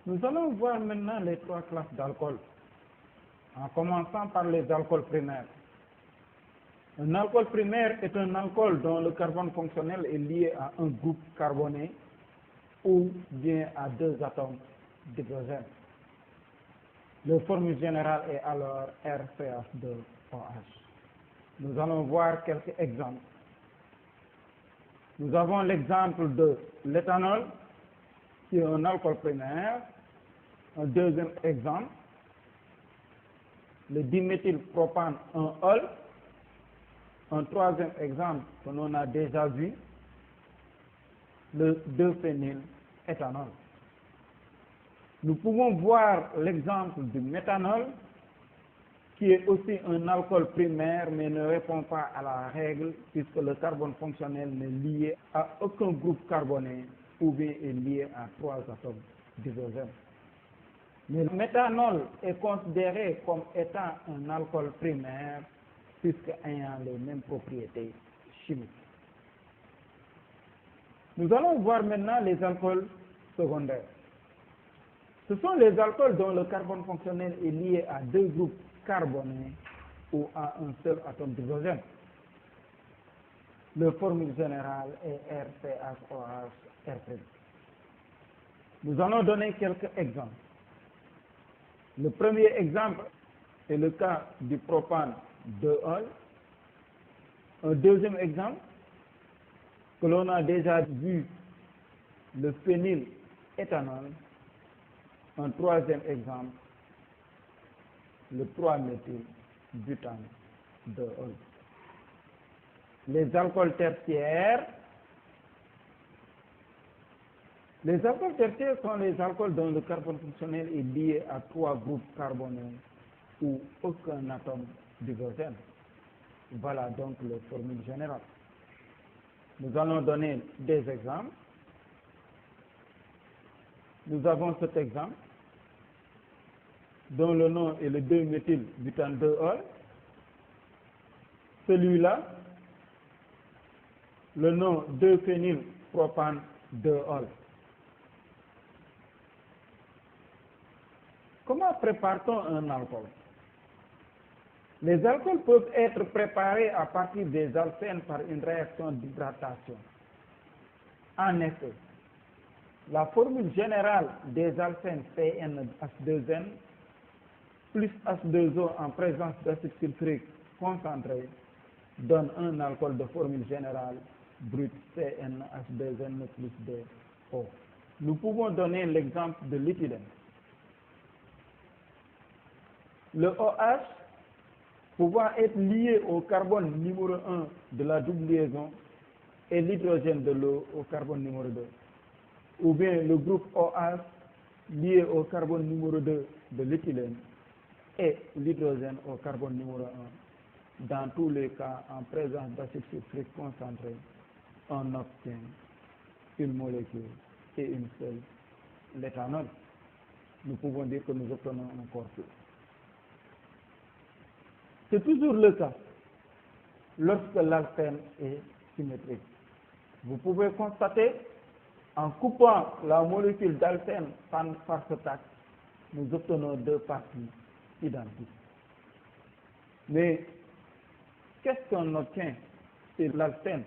Nous allons voir maintenant les trois classes d'alcool, en commençant par les alcools primaires. Un alcool primaire est un alcool dont le carbone fonctionnel est lié à un groupe carboné ou bien à deux atomes d'hydrogène. Leur formule générale est alors RCH2OH. Nous allons voir quelques exemples. Nous avons l'exemple de l'éthanol, qui est un alcool primaire. Un deuxième exemple, le diméthylpropane, un ol. Un troisième exemple que l'on a déjà vu, le 2-phényléthanol. Nous pouvons voir l'exemple du méthanol, qui est aussi un alcool primaire, mais ne répond pas à la règle, puisque le carbone fonctionnel n'est lié à aucun groupe carboné, ou bien est lié à trois atomes d'hydrogène. Mais le méthanol est considéré comme étant un alcool primaire, puisqu'ayant les mêmes propriétés chimiques. Nous allons voir maintenant les alcools secondaires. Ce sont les alcools dont le carbone fonctionnel est lié à deux groupes carbonés ou à un seul atome d'hydrogène. Leur formule générale est RCHOH. Nous allons donner quelques exemples. Le premier exemple est le cas du propane 2-ol. Un deuxième exemple, que l'on a déjà vu, le phényléthanol. Un troisième exemple, le 3-méthylbutane 2-ol. Les alcools tertiaires. Les alcools tertiaires sont les alcools dont le carbone fonctionnel est lié à trois groupes carbonés ou aucun atome d'hydrogène. Voilà donc les formules générales. Nous allons donner des exemples. Nous avons cet exemple, dont le nom est le 2-méthylbutane 2-ol. Celui-là, le nom 2-phénylpropane 2-ol. Comment prépare-t-on un alcool? Les alcools peuvent être préparés à partir des alcènes par une réaction d'hydratation. En effet, la formule générale des alcènes CnH2n plus H2O en présence d'acide sulfurique concentré donne un alcool de formule générale brut CnH2n plus 2O. Nous pouvons donner l'exemple de l'éthylène. Le OH pouvant être lié au carbone numéro 1 de la double liaison et l'hydrogène de l'eau au carbone numéro 2. Ou bien le groupe OH lié au carbone numéro 2 de l'éthylène et l'hydrogène au carbone numéro 1. Dans tous les cas, en présence d'acide sulfurique concentré, on obtient une molécule et une seule, l'éthanol. Nous pouvons dire que nous obtenons un corpus. C'est toujours le cas lorsque l'alcène est symétrique. Vous pouvez constater, en coupant la molécule d'alcène par cet axe, nous obtenons deux parties identiques. Mais qu'est-ce qu'on obtient si l'alcène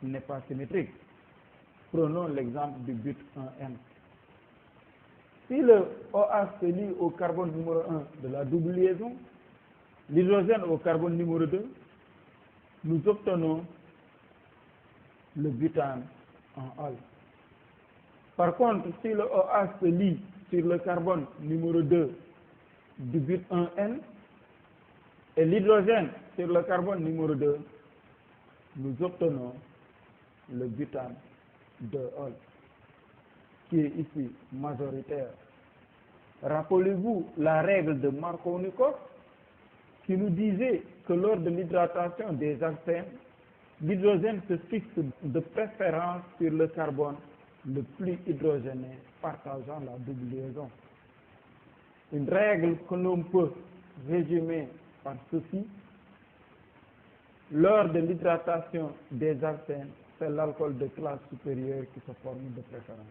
n'est pas symétrique? Prenons l'exemple du but 1N. Si le OH se lie au carbone numéro 1 de la double liaison, l'hydrogène au carbone numéro 2, nous obtenons le butane en ol. Par contre, si le OH se lie sur le carbone numéro 2 du but 1N et l'hydrogène sur le carbone numéro 2, nous obtenons le butane 2-ol, qui est ici majoritaire. Rappelez-vous la règle de Markovnikov qui nous disait que lors de l'hydratation des alcènes, l'hydrogène se fixe de préférence sur le carbone le plus hydrogéné partageant la double liaison. Une règle que l'on peut résumer par ceci: lors de l'hydratation des alcènes, c'est l'alcool de classe supérieure qui se forme de préférence.